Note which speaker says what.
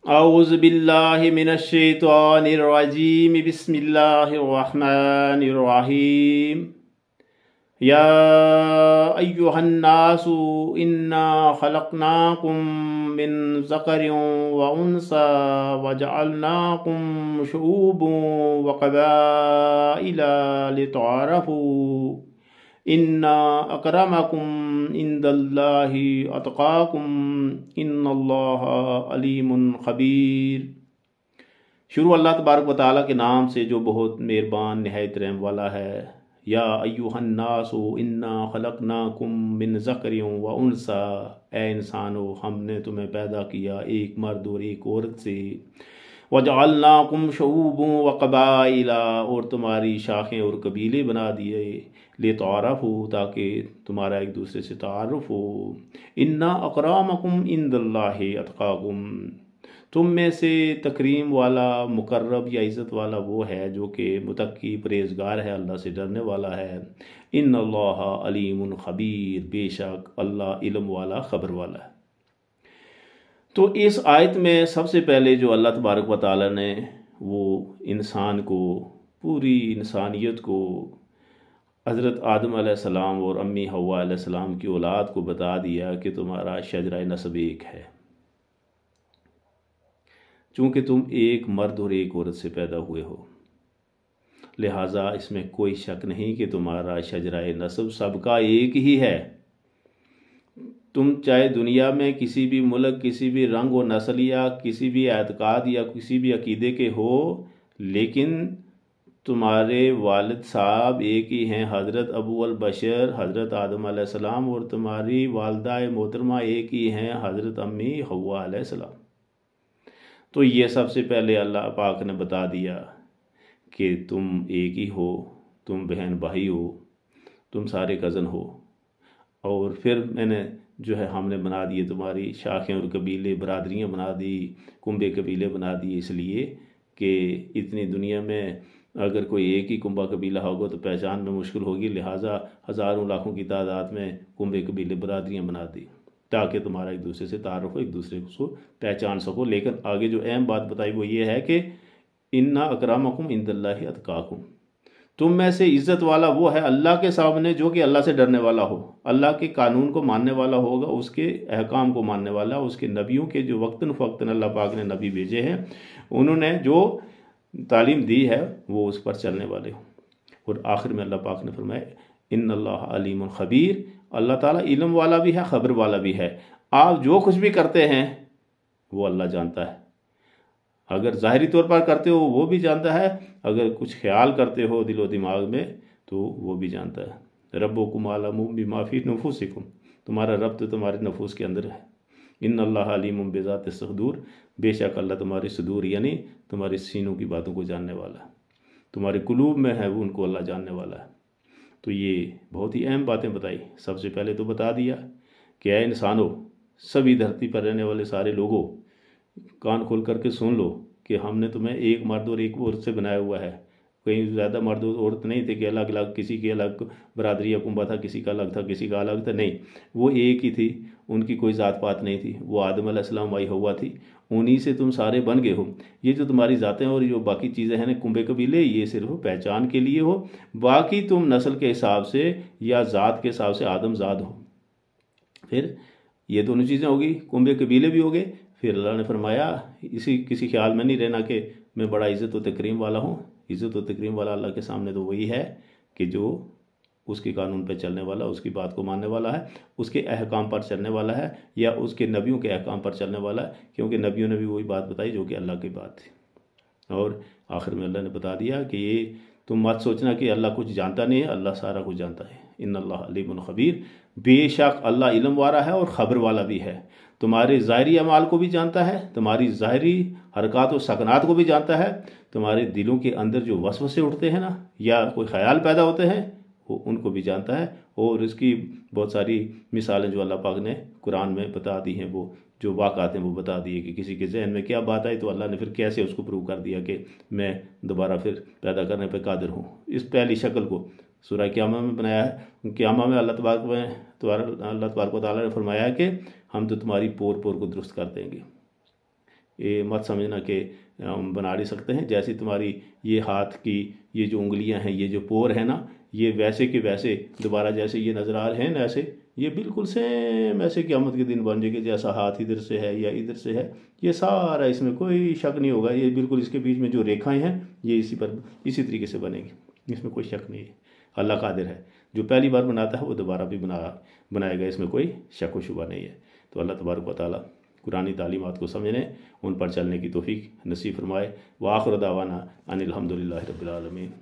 Speaker 1: औज़ु बिल्लाहि मिनश शैतानिर रजीम बिस्मिल्लाहिर रहमानिर रहीम। या अय्युहन्नासु इन्ना खलक़नाकुम मिन ज़करिन व उन्सा व जअलनाकुम शुऊबन व क़बाइला लितअरफ़ू इन्ना अकरमकुम इंदल्लाहि अतक़ाकुम इन्नल्लाहा अलीमुन खबीर। शुरू अल्लाह तबारक व तआला के नाम से जो बहुत मेहरबान निहायत रहम वाला है। या अय्युहन्नासु इन्ना खलक़नाकुम मिन ज़करिन व उन्सा, ए इंसानो हमने तुम्हें पैदा किया एक मर्द और एक औरत से। वजअलनाकुम शुऊबन व क़बाइला, और तुम्हारी शाखें और कबीले बना दिए। लितअरफ़ू, ताकि तुम्हारा एक दूसरे से तारुफ हो। इन्ना अकरमकुम इंदल्लाहि अतक़ाकुम, तुम में से तकरीम वाला, मुकर्रब या इज़्ज़त वाला वो है जो कि मुत्तकी परहेज़गार है, अल्लाह से डरने वाला है। इन्नल्लाहा अलीमुन खबीर, बेशक अल्लाह इल्म वाला, ख़बर वाला है। तो इस आयत में सबसे पहले जो अल्लाह तबारक व तआला ने वो इंसान को, पूरी इंसानियत को, हज़रत आदम अलैहिस्सलाम और अम्मी हव्वा अलैहिस्सलाम की औलाद को बता दिया कि तुम्हारा शजरा नस्ब एक है। चूँकि तुम एक मर्द और एक औरत से पैदा हुए हो, लिहाजा इसमें कोई शक नहीं कि तुम्हारा शजरा नस्ब सबका एक ही है। तुम चाहे दुनिया में किसी भी मुल्क, किसी भी रंग व नस्ल या किसी भी एतकाद या किसी भी अकीदे के हो, लेकिन तुम्हारे वालिद साहब एक ही हैं, हज़रत अबू अल बशर हज़रत आदम अलैहिस्सलाम, और तुम्हारी वालदा मोहतरमा एक ही हैं, हज़रत अम्मी हव्वा अलैहिस्सलाम। तो ये सबसे पहले अल्लाह पाक ने बता दिया कि तुम एक ही हो, तुम बहन भाई हो, तुम सारे कज़न हो। और फिर मैंने जो है हमने बना दिए तुम्हारी शाखें और कबीले, बरादरियाँ बना दी, कुंबे कबीले बना दिए, इसलिए कि इतनी दुनिया में अगर कोई एक ही कुंबा कबीला होगा तो पहचान में मुश्किल होगी, लिहाजा हज़ारों लाखों की तादाद में कुंबे कबीले, बरादरियाँ बना दी, ताकि तुम्हारा एक दूसरे से तारुफ हो, एक दूसरे को पहचान सको। लेकिन आगे जो अहम बात बताई वो ये है कि इन्ना अकरमकुम इंदल्लाहि अतक़ाकुम, तुम में से इज़्ज़त वाला वो है अल्लाह के सामने जो कि अल्लाह से डरने वाला हो, अल्लाह के कानून को मानने वाला होगा, उसके अहकाम को मानने वाला, उसके नबियों के जो वक्तन फ़वक्तन अल्लाह पाक ने नबी भेजे हैं, उन्होंने जो तालीम दी है वो उस पर चलने वाले हो। और आखिर में अल्लाह पाक ने फरमाया इन्नल्लाह अलीमुन खबीर, अल्लाह ताला इल्म वाला भी है, ख़बर वाला भी है। आप जो कुछ भी करते हैं वो अल्लाह जानता है। अगर ज़ाहिरी तौर पर करते हो वो भी जानता है, अगर कुछ ख्याल करते हो दिलो दिमाग में तो वो भी जानता है। रब्बुकुम आलमु बिमा फी नुफूसिकुम, तुम्हारा रब तो तुम्हारे नफूस के अंदर है। इन्नल्लाह अलीमुम बिज़ातिस सुदूर, बेशक अल्लाह तुम्हारी सुदूर यानी तुम्हारे सीनों की बातों को जानने वाला है, तुम्हारे कुलूब में है वो, उनको अल्लाह जानने वाला है। तो ये बहुत ही अहम बातें बताई। सबसे पहले तो बता दिया कि ऐ इंसानों, सभी धरती पर रहने वाले सारे लोगों, कान खोल करके सुन लो कि हमने तुम्हें एक मर्द और एक औरत से बनाया हुआ है। कहीं ज़्यादा मर्द और औरत नहीं थे कि अलग अलग, किसी की अलग बरादरी या कुंबा था, किसी का अलग था, किसी का अलग था, नहीं, वो एक ही थी, उनकी कोई ज़ात पात नहीं थी। वो आदम अलैहिस्सलाम आई हव्वा थी, उन्हीं से तुम सारे बन गए हो। ये जो तुम्हारी ज़ातें और जो बाकी चीज़ें हैं ना, कुंबे कबीले, ये सिर्फ पहचान के लिए हो, बाकी तुम नस्ल के हिसाब से या ज़ात के हिसाब से आदमज़ाद हो। फिर ये दोनों चीज़ें होगी, कुंबे कबीले भी हो गए। फिर अल्लाह ने फरमाया इसी किसी ख्याल में नहीं रहना कि मैं बड़ा इज़्ज़त व तकरीम वाला हूँ। इज़्ज़त व तकरीम वाला अल्लाह के सामने तो वही है कि जो उसके कानून पर चलने वाला, उसकी बात को मानने वाला है, उसके अहकाम पर चलने वाला है, या उसके नबियों के अहकाम पर चलने वाला है, क्योंकि नबियों ने भी वही बात बताई जो कि अल्लाह की बात थी। और आखिर में अल्लाह ने बता दिया कि ये तुम मत सोचना कि अल्लाह कुछ जानता नहीं है, अल्लाह सारा कुछ जानता है। इन्नल्लाह अलीमुन खबीर, बेशक अल्लाह इल्म वाला है और ख़बर वाला भी है। तुम्हारे ज़ाहिरी अमाल को भी जानता है, तुम्हारी ज़ाहिरी हरकत और सकनात को भी जानता है, तुम्हारे दिलों के अंदर जो वसवसे उठते हैं ना, या कोई ख्याल पैदा होते हैं, वो उनको भी जानता है। और इसकी बहुत सारी मिसालें जो अल्लाह पाक ने कुरान में बता दी हैं, वो जो वाक़ात हैं वो बता दिए कि किसी के जहन में क्या बात आई तो अल्लाह ने फिर कैसे उसको प्रूव कर दिया कि मैं दोबारा फिर पैदा करने पर कादिर हूँ। इस पहली शक्ल को सूरह क़यामा में बनाया है। क़यामा में अल्लाह तबारक व तआला ने फरमाया है कि हम तो तुम्हारी पोर पोर को दुरुस्त कर देंगे। ये मत समझना कि हम बना नहीं सकते हैं। जैसी तुम्हारी ये हाथ की ये जो उंगलियां हैं, ये जो पोर है ना, ये वैसे के वैसे दोबारा जैसे ये नज़र आ रहे हैं ना, ऐसे ये बिल्कुल सेम ऐसे क़यामत के दिन बन जाएंगे। जैसा हाथ इधर से है या इधर से है, ये सारा, इसमें कोई शक नहीं होगा। ये बिल्कुल इसके बीच में जो रेखाएं हैं ये इसी तरीके से बनेंगी, इसमें कोई शक नहीं है। अल्लाह कादिर है, जो पहली बार बनाता है वो दोबारा भी बनाएगा, इसमें कोई शक व शुबा नहीं है। तो अल्लाह तबारक व तआला कुरानी तालीमात को समझने, उन पर चलने की तौफीक नसीब फरमाए। व आखिर दावाना अनिल हम्दुलिल्लाहि रब्बिल आलमीन।